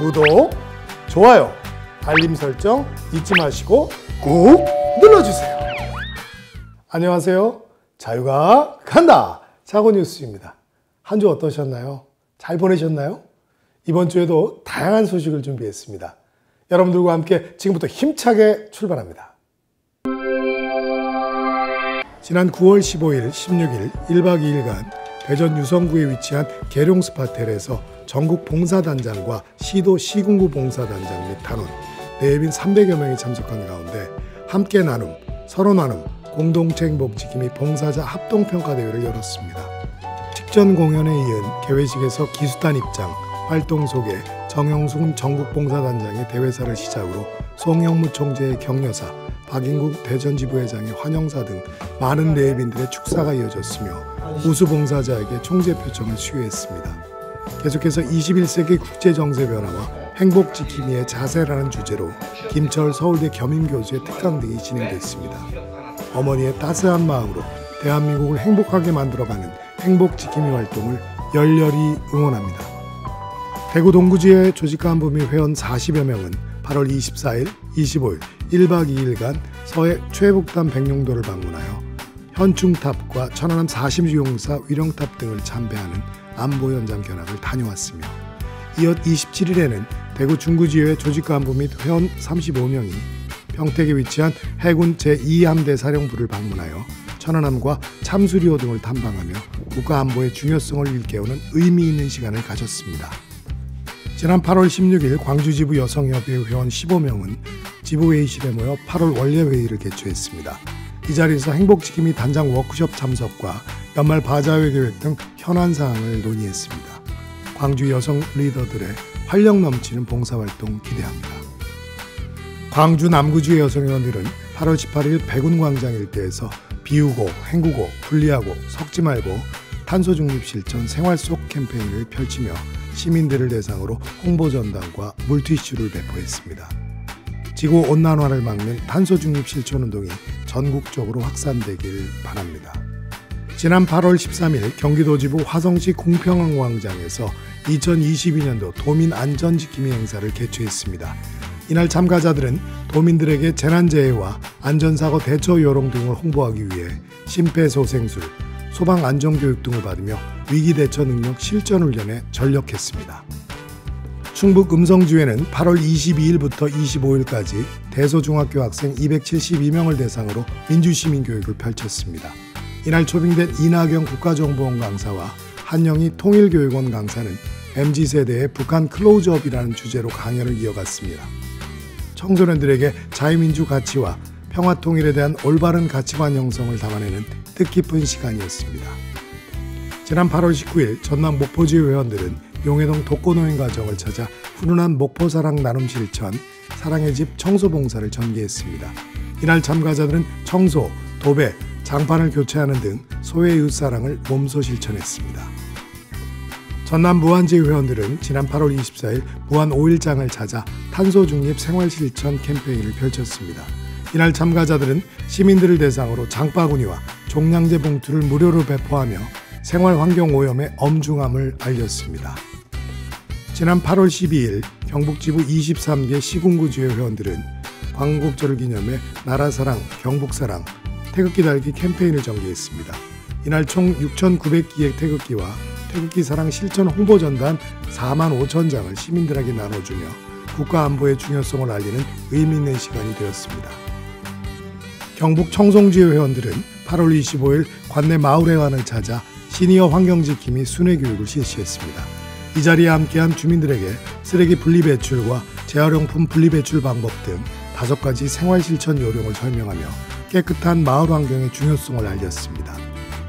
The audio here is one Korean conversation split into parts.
구독, 좋아요, 알림 설정 잊지 마시고 꾹 눌러주세요. 안녕하세요. 자유가 간다. 자고뉴스입니다. 한 주 어떠셨나요? 잘 보내셨나요? 이번 주에도 다양한 소식을 준비했습니다. 여러분들과 함께 지금부터 힘차게 출발합니다. 지난 9월 15일, 16일 1박 2일간 대전 유성구에 위치한 계룡스파텔에서 전국 봉사단장과 시도 시군구 봉사단장 및 단원, 내빈 300여 명이 참석한 가운데 함께 나눔, 서로 나눔, 공동체 행복지킴이 및 봉사자 합동평가대회를 열었습니다. 직전 공연에 이은 개회식에서 기수단 입장, 활동 소개, 정영순 전국봉사단장의 대회사를 시작으로 송영무 총재의 격려사, 박인국 대전지부회장의 환영사 등 많은 내빈들의 축사가 이어졌으며 우수봉사자에게 총재 표창을 수여했습니다. 계속해서 21세기 국제정세 변화와 행복지킴이의 자세라는 주제로 김철 서울대 겸임교수의 특강 등이 진행됐습니다. 어머니의 따스한 마음으로 대한민국을 행복하게 만들어가는 행복지킴이 활동을 열렬히 응원합니다. 대구 동구지회 조직간부 및 회원 40여 명은 8월 24일, 25일 1박 2일간 서해 최북단 백룡도를 방문하여 현충탑과 천안함 40용사 위령탑 등을 참배하는 안보 현장 견학을 다녀왔으며 이어 27일에는 대구 중구지회 조직간부 및 회원 35명이 평택에 위치한 해군 제2함대 사령부를 방문하여 천안함과 참수리호 등을 탐방하며 국가안보의 중요성을 일깨우는 의미 있는 시간을 가졌습니다. 지난 8월 16일 광주지부 여성협의회 회원 15명은 지부회의실에 모여 8월 원례회의를 개최했습니다. 이 자리에서 행복지킴이 단장 워크숍 참석과 연말 바자회 계획 등 현안사항을 논의했습니다. 광주 여성 리더들의 활력 넘치는 봉사활동 기대합니다. 광주 남구지회 여성위원들은 8월 18일 백운광장 일대에서 비우고, 헹구고, 분리하고, 섞지 말고 탄소중립실천 생활 속 캠페인을 펼치며 시민들을 대상으로 홍보전단과 물티슈를 배포했습니다. 지구온난화를 막는 탄소중립실천운동이 전국적으로 확산되길 바랍니다. 지난 8월 13일 경기도지부 화성시 궁평항광장에서 2022년도 도민안전지킴이 행사를 개최했습니다. 이날 참가자들은 도민들에게 재난재해와 안전사고 대처 요령 등을 홍보하기 위해 심폐소생술, 소방안전교육 등을 받으며 위기대처 능력 실전훈련에 전력했습니다. 충북 음성지회는 8월 22일부터 25일까지 대소중학교 학생 272명을 대상으로 민주시민교육을 펼쳤습니다. 이날 초빙된 이나경 국가정보원 강사와 한영희 통일교육원 강사는 MZ세대의 북한 클로즈업이라는 주제로 강연을 이어갔습니다. 청소년들에게 자유민주 가치와 평화통일에 대한 올바른 가치관 형성을 담아내는 뜻깊은 시간이었습니다. 지난 8월 19일 전남 목포지회 회원들은 용해동 독거노인 가정을 찾아 훈훈한 목포사랑 나눔 실천, 사랑의 집 청소봉사를 전개했습니다. 이날 참가자들은 청소, 도배, 장판을 교체하는 등 소외 이웃사랑을 몸소 실천했습니다. 전남 무안지회 회원들은 지난 8월 24일 무안 5일장을 찾아 탄소중립 생활실천 캠페인을 펼쳤습니다. 이날 참가자들은 시민들을 대상으로 장바구니와 종량제 봉투를 무료로 배포하며 생활환경오염의 엄중함을 알렸습니다. 지난 8월 12일 경북지부 23개 시군구지회 회원들은 광복절을 기념해 나라사랑, 경북사랑, 태극기 달기 캠페인을 전개했습니다. 이날 총 6,900기의 태극기와 태극기 사랑 실천 홍보전단 45,000장을 시민들에게 나눠주며 국가안보의 중요성을 알리는 의미 있는 시간이 되었습니다. 경북 청송지회 회원들은 8월 25일 관내 마을회관을 찾아 시니어 환경지킴이 순회교육을 실시했습니다. 이 자리에 함께한 주민들에게 쓰레기 분리배출과 재활용품 분리배출 방법 등 5가지 생활실천 요령을 설명하며 깨끗한 마을 환경의 중요성을 알렸습니다.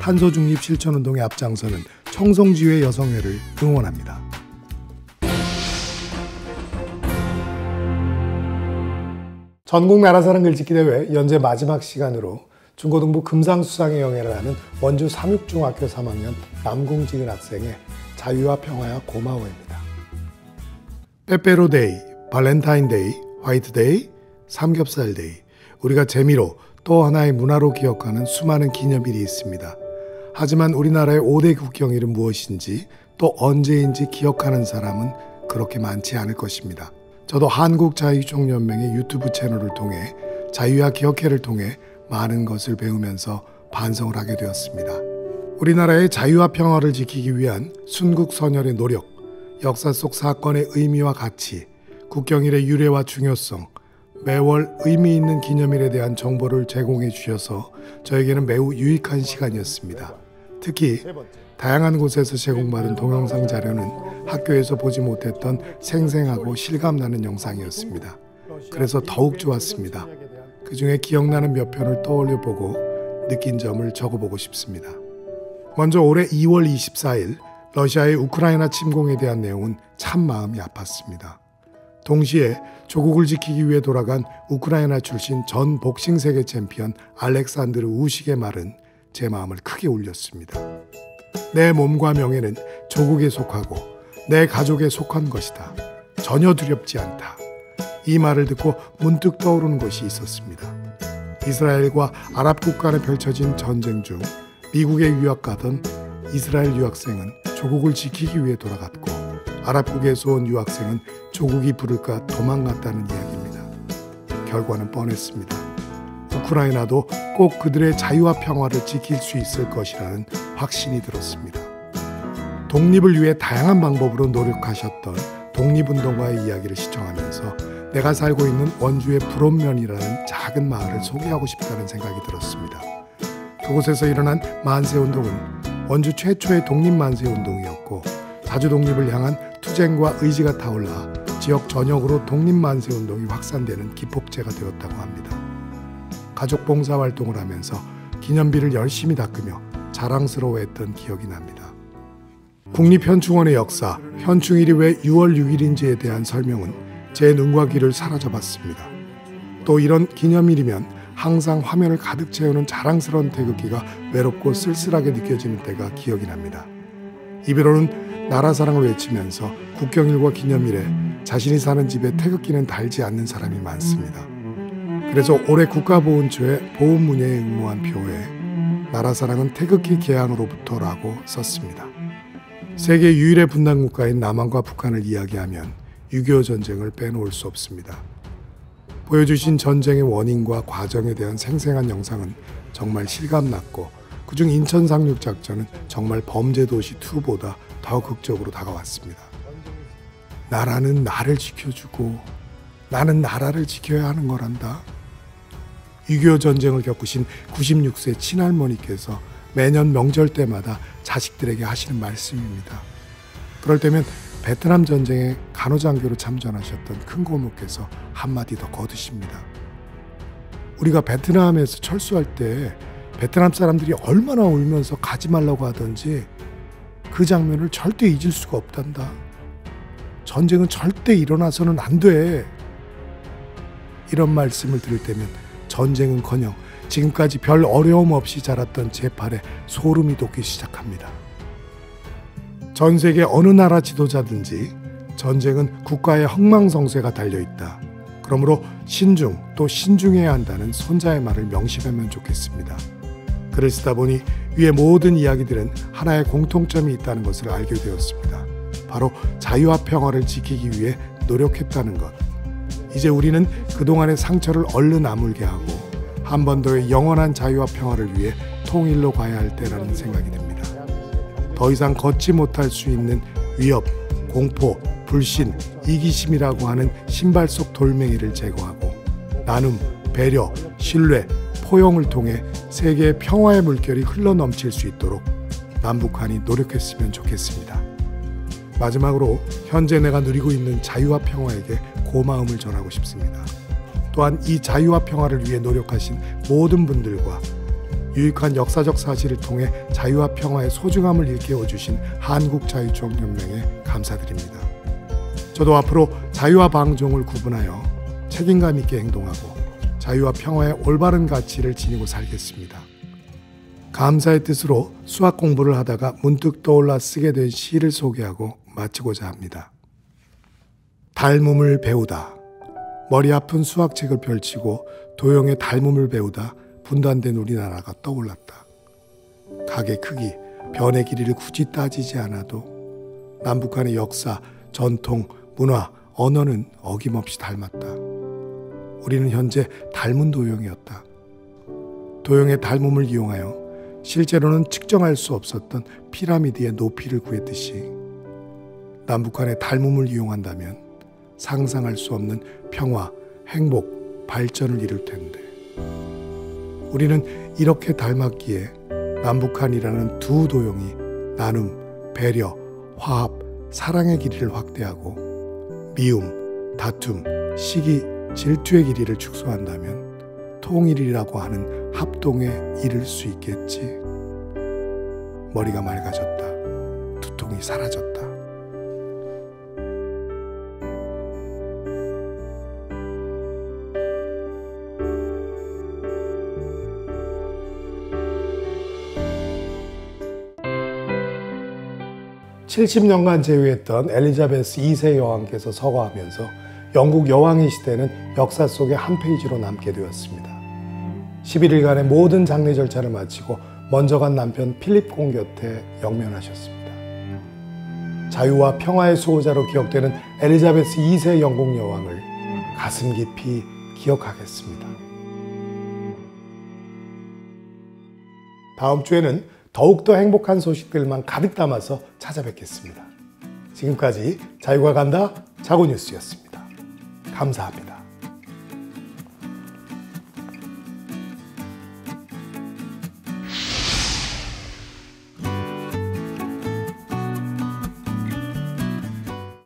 탄소중립 실천운동에 앞장서는 청송지회 여성회를 응원합니다. 전국 나라사랑 글짓기 대회 연재 마지막 시간으로 중고등부 금상수상의 영예를 하는 원주 삼육중학교 3학년 남궁지근 학생의 자유와 평화야 고마워입니다. 빼빼로데이, 발렌타인데이, 화이트데이, 삼겹살데이, 우리가 재미로 또 하나의 문화로 기억하는 수많은 기념일이 있습니다. 하지만 우리나라의 5대 국경일은 무엇인지 또 언제인지 기억하는 사람은 그렇게 많지 않을 것입니다. 저도 한국자유총연맹의 유튜브 채널을 통해 자유와 기억회를 통해 많은 것을 배우면서 반성을 하게 되었습니다. 우리나라의 자유와 평화를 지키기 위한 순국선열의 노력, 역사 속 사건의 의미와 가치, 국경일의 유래와 중요성, 매월 의미 있는 기념일에 대한 정보를 제공해 주셔서 저에게는 매우 유익한 시간이었습니다. 특히 다양한 곳에서 제공받은 동영상 자료는 학교에서 보지 못했던 생생하고 실감나는 영상이었습니다. 그래서 더욱 좋았습니다. 그 중에 기억나는 몇 편을 떠올려 보고 느낀 점을 적어보고 싶습니다. 먼저 올해 2월 24일 러시아의 우크라이나 침공에 대한 내용은 참 마음이 아팠습니다. 동시에 조국을 지키기 위해 돌아간 우크라이나 출신 전 복싱 세계 챔피언 알렉산드르 우식의 말은 제 마음을 크게 울렸습니다. 내 몸과 명예는 조국에 속하고 내 가족에 속한 것이다. 전혀 두렵지 않다. 이 말을 듣고 문득 떠오르는 것이 있었습니다. 이스라엘과 아랍 국가 간에 펼쳐진 전쟁 중 미국에 유학 가던 이스라엘 유학생은 조국을 지키기 위해 돌아갔고 아랍국에서 온 유학생은 조국이 부를까 도망갔다는 이야기입니다. 결과는 뻔했습니다. 우크라이나도 꼭 그들의 자유와 평화를 지킬 수 있을 것이라는 확신이 들었습니다. 독립을 위해 다양한 방법으로 노력하셨던 독립운동가의 이야기를 시청하면서 내가 살고 있는 원주의 불온면이라는 작은 마을을 소개하고 싶다는 생각이 들었습니다. 그곳에서 일어난 만세운동은 원주 최초의 독립만세운동이었고 자주 독립을 향한 투쟁과 의지가 타올라 지역 전역으로 독립만세운동이 확산되는 기폭제가 되었다고 합니다. 가족 봉사활동을 하면서 기념비를 열심히 닦으며 자랑스러워했던 기억이 납니다. 국립현충원의 역사, 현충일이 왜 6월 6일인지에 대한 설명은 제 눈과 귀를 사로잡았습니다. 또 이런 기념일이면 항상 화면을 가득 채우는 자랑스러운 태극기가 외롭고 쓸쓸하게 느껴지는 때가 기억이 납니다. 이배로는 나라 사랑을 외치면서 국경일과 기념일에 자신이 사는 집에 태극기는 달지 않는 사람이 많습니다. 그래서 올해 국가보훈처의 보훈문예에 응모한 표에 나라 사랑은 태극기 개항으로부터라고 썼습니다. 세계 유일의 분단 국가인 남한과 북한을 이야기하면 6.25 전쟁을 빼놓을 수 없습니다. 보여주신 전쟁의 원인과 과정에 대한 생생한 영상은 정말 실감났고 그중 인천 상륙작전은 정말 범죄도시2보다 더 극적으로 다가왔습니다. 나라는 나를 지켜주고 나는 나라를 지켜야 하는 거란다. 6.25 전쟁을 겪으신 96세 친할머니께서 매년 명절 때마다 자식들에게 하시는 말씀입니다. 그럴 때면 베트남 전쟁에 간호장교로 참전하셨던 큰 고모께서 한마디 더 거두십니다. 우리가 베트남에서 철수할 때 베트남 사람들이 얼마나 울면서 가지 말라고 하던지 그 장면을 절대 잊을 수가 없단다. 전쟁은 절대 일어나서는 안 돼. 이런 말씀을 들을 때면 전쟁은커녕 지금까지 별 어려움 없이 자랐던 제 팔에 소름이 돋기 시작합니다. 전 세계 어느 나라 지도자든지 전쟁은 국가의 흥망성쇠가 달려있다. 그러므로 신중 또 신중해야 한다는 손자의 말을 명심하면 좋겠습니다. 글을 쓰다 보니 위의 모든 이야기들은 하나의 공통점이 있다는 것을 알게 되었습니다. 바로 자유와 평화를 지키기 위해 노력했다는 것. 이제 우리는 그동안의 상처를 얼른 아물게 하고 한 번 더의 영원한 자유와 평화를 위해 통일로 가야 할 때라는 생각이 듭니다. 더 이상 걷지 못할 수 있는 위협, 공포, 불신, 이기심이라고 하는 신발 속 돌멩이를 제거하고 나눔, 배려, 신뢰, 포용을 통해 세계의 평화의 물결이 흘러넘칠 수 있도록 남북한이 노력했으면 좋겠습니다. 마지막으로 현재 내가 누리고 있는 자유와 평화에게 고마움을 전하고 싶습니다. 또한 이 자유와 평화를 위해 노력하신 모든 분들과 유익한 역사적 사실을 통해 자유와 평화의 소중함을 일깨워주신 한국자유총연맹에 감사드립니다. 저도 앞으로 자유와 방종을 구분하여 책임감 있게 행동하고 자유와 평화의 올바른 가치를 지니고 살겠습니다. 감사의 뜻으로 수학 공부를 하다가 문득 떠올라 쓰게 된 시를 소개하고 마치고자 합니다. 닮음을 배우다. 머리 아픈 수학책을 펼치고 도형의 닮음을 배우다 분단된 우리나라가 떠올랐다. 각의 크기, 변의 길이를 굳이 따지지 않아도 남북한의 역사, 전통, 문화, 언어는 어김없이 닮았다. 우리는 현재 닮은 도형이었다. 도형의 닮음을 이용하여 실제로는 측정할 수 없었던 피라미드의 높이를 구했듯이 남북한의 닮음을 이용한다면 상상할 수 없는 평화, 행복, 발전을 이룰 텐데 우리는 이렇게 닮았기에 남북한이라는 두 도형이 나눔, 배려, 화합, 사랑의 길이를 확대하고 미움, 다툼, 시기, 질투의 길이를 축소한다면 통일이라고 하는 합동에 이를 수 있겠지. 머리가 맑아졌다. 두통이 사라졌다. (70년간) 재위했던 엘리자베스 2세 여왕께서 서거하면서 영국 여왕의 시대는 역사 속의 한 페이지로 남게 되었습니다. 11일간의 모든 장례 절차를 마치고 먼저 간 남편 필립 공 곁에 영면하셨습니다. 자유와 평화의 수호자로 기억되는 엘리자베스 2세 영국 여왕을 가슴 깊이 기억하겠습니다. 다음 주에는 더욱더 행복한 소식들만 가득 담아서 찾아뵙겠습니다. 지금까지 자유가 간다 자고뉴스였습니다. 감사합니다.